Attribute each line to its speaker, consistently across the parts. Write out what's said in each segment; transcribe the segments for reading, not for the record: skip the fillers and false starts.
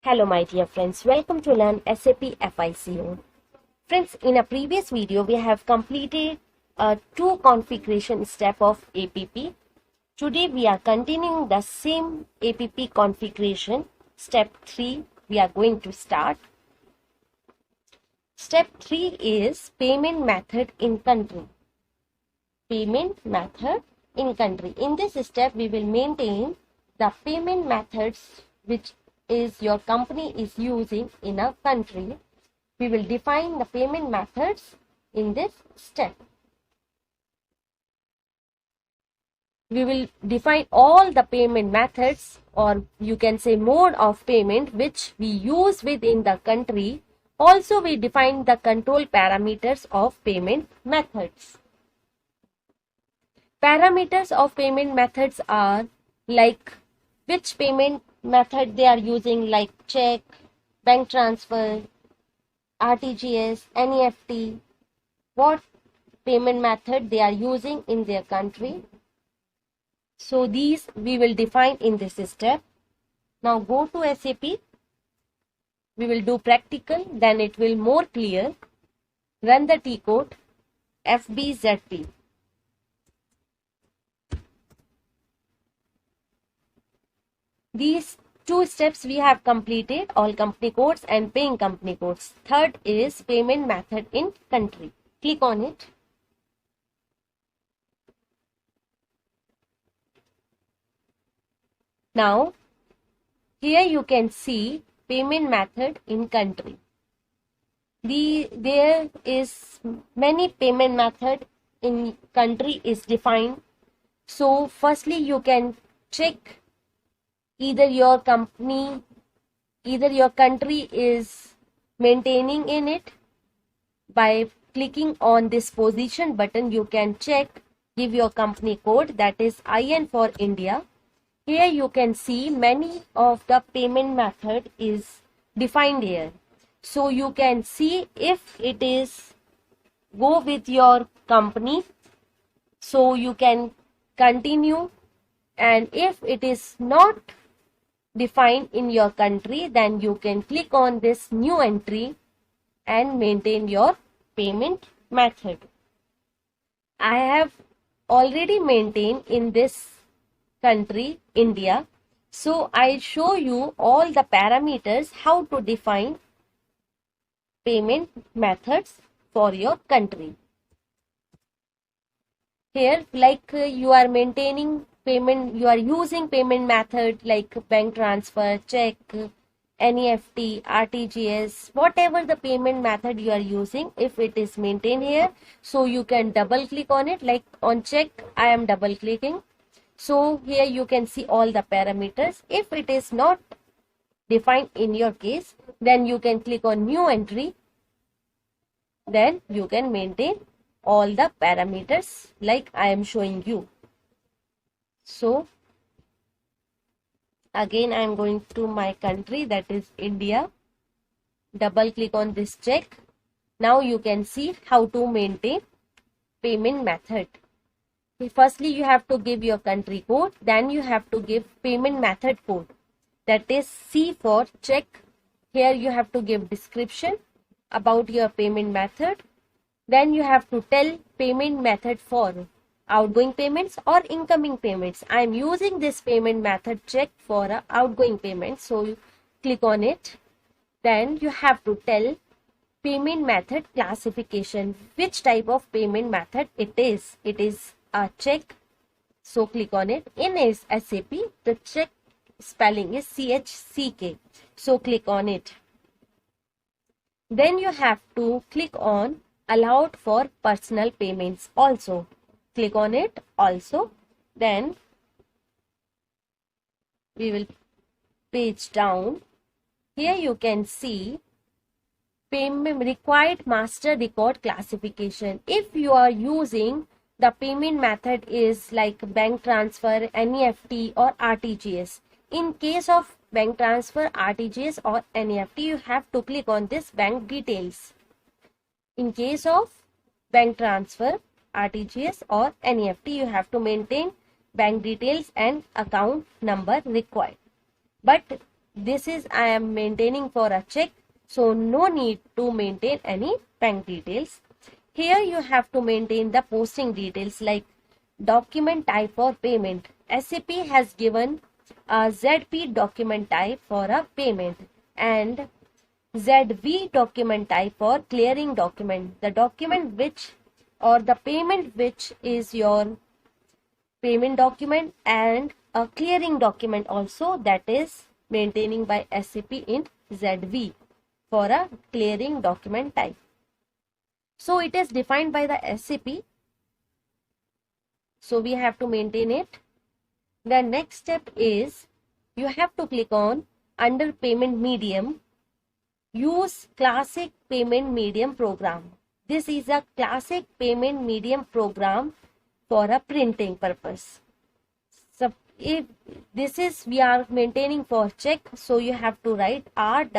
Speaker 1: Hello my dear friends, welcome to learn SAP FICO. Friends, in a previous video we have completed a two configuration step of APP. Today we are continuing the same APP configuration. Step 3 we are going to start. Step 3 is payment method in country. Payment method in country. In this step we will maintain the payment methods which is your company is using in a country. We will define the payment methods in this step. We will define all the payment methods, or you can say mode of payment, which we use within the country. Also, we define the control parameters of payment methods. Parameters of payment methods are like which payment method they are using, like check, bank transfer, RTGS, NEFT, what payment method they are using in their country. So these we will define in this step. Now go to SAP. We will do practical, then it will more clear. Run the T code FBZP. These two steps we have completed, all company codes and paying company codes. Third is payment method in country. Click on it. Now, here you can see payment method in country. There is many payment method in country is defined. So, firstly you can check either your country is maintaining in it. By clicking on this position button, you can check, give your company code, that is IN for India. Here you can see many of the payment method is defined here. So you can see if it is go with your company, so you can continue, and if it is not defined in your country, then you can click on this new entry and maintain your payment method. I have already maintained in this country, India. So I show you all the parameters how to define payment methods for your country. Here, like you are maintaining payment, you are using payment method like bank transfer, check, NEFT, RTGS, whatever the payment method you are using, if it is maintained here, so you can double click on it. Like on check, I am double clicking. So here you can see all the parameters. If it is not defined in your case, then you can click on new entry. Then you can maintain all the parameters like I am showing you. So again I am going to my country, that is India. Double click on this check. Now you can see how to maintain payment method. Firstly you have to give your country code, then you have to give payment method code, that is C for check. Here you have to give description about your payment method. Then you have to tell payment method for outgoing payments or incoming payments. I am using this payment method check for outgoing payment, so you click on it. Then you have to tell payment method classification, which type of payment method it is. It is a check, so click on it. In SAP, the check spelling is CHCK, so click on it. Then you have to click on allowed for personal payments also. Click on it also. Then we will page down. Here you can see payment required master record classification. If you are using the payment method is like bank transfer, NEFT or RTGS. In case of bank transfer, RTGS or NEFT, you have to click on this bank details. In case of bank transfer, RTGS or NEFT, you have to maintain bank details and account number required. But this is I am maintaining for a check, so no need to maintain any bank details. Here you have to maintain the posting details like document type for payment. SAP has given a ZP document type for a payment and ZV document type for clearing document. The document which or the payment which is your payment document and a clearing document also, that is maintaining by SAP in ZV for a clearing document type. So it is defined by the SAP. So we have to maintain it. The next step is you have to click on under payment medium, use classic payment medium program. This is a classic payment medium program for a printing purpose. So if this is we are maintaining for check, so you have to write RFFOUS_C.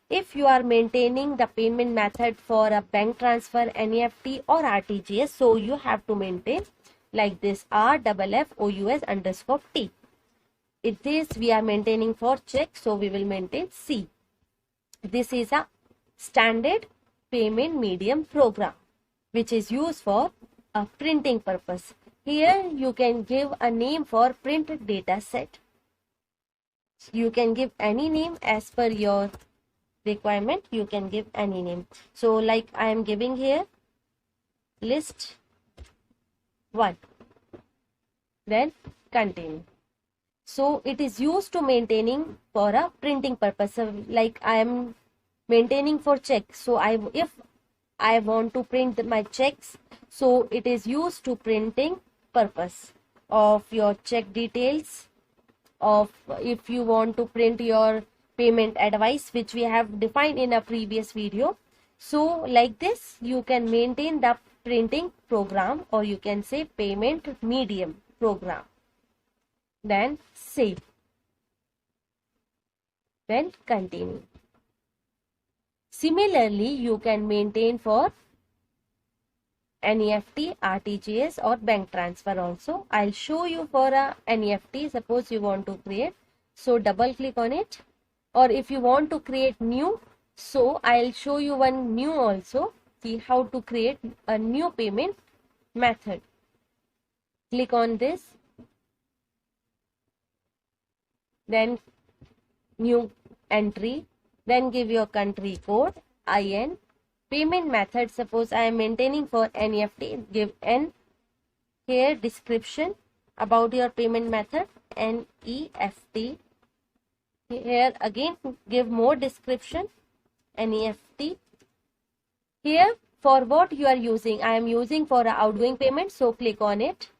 Speaker 1: If you are maintaining the payment method for a bank transfer, NEFT or RTGS, so you have to maintain like this RFFOUS_T. If this we are maintaining for check, so we will maintain C. This is a standard payment medium program which is used for a printing purpose. Here you can give a name for print data set. You can give any name as per your requirement. You can give any name. So like I am giving here list 1. Then continue. So it is used to maintaining for a printing purpose. So like I am maintaining for check. So if I want to print my checks, so it is used to printing purpose of your check details, of if you want to print your payment advice, which we have defined in a previous video. So like this you can maintain the printing program, or you can say payment medium program. Then save. Then continue. Similarly, you can maintain for NEFT, RTGS or bank transfer also. I'll show you for a NEFT. Suppose you want to create. So double click on it. Or if you want to create new, so I'll show you one new also. See how to create a new payment method. Click on this. Then new entry. Then give your country code, IN. Payment method, suppose I am maintaining for NEFT, give N. Here description about your payment method, NEFT. Here again give more description, NEFT. Here for what you are using, I am using for outgoing payment, so click on it.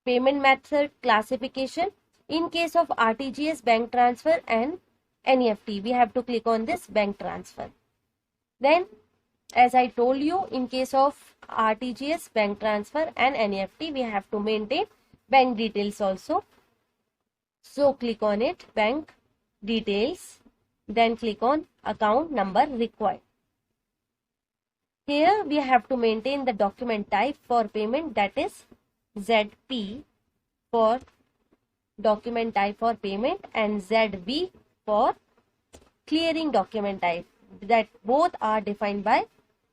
Speaker 1: Payment method classification. In case of RTGS, bank transfer and NEFT, we have to click on this bank transfer. Then as I told you, in case of RTGS, bank transfer and NEFT, we have to maintain bank details also. So click on it, bank details, then click on account number required. Here we have to maintain the document type for payment, that is ZP for document type for payment and ZV for clearing document type. That both are defined by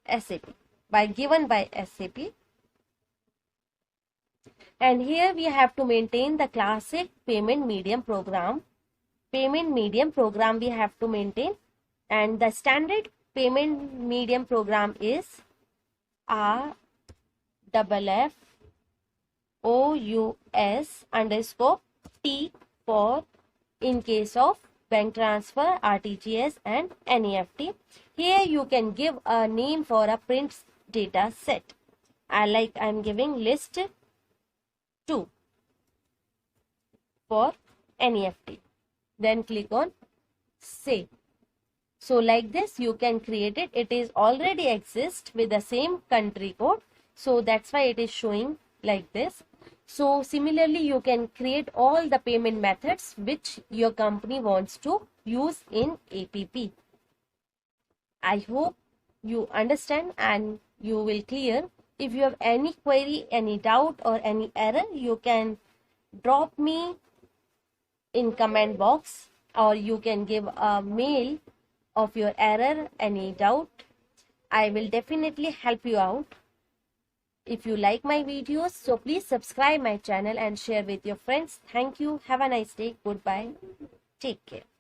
Speaker 1: SAP, given by SAP. And here we have to maintain the classic payment medium program. Payment medium program we have to maintain, and the standard payment medium program is RFFOUS_T for in case of bank transfer, RTGS and NEFT. Here you can give a name for a print data set. I'm giving list 2 for NEFT. Then click on save. So like this you can create it. It is already exist with the same country code. So that's why it is showing like this. So similarly you can create all the payment methods which your company wants to use in APP. I hope you understand and you will clear. If you have any query, any doubt or any error, you can drop me in comment box, or you can give a mail of your error, any doubt. I will definitely help you out. If you like my videos, so please subscribe my channel and share with your friends. Thank you. Have a nice day. Goodbye. Take care.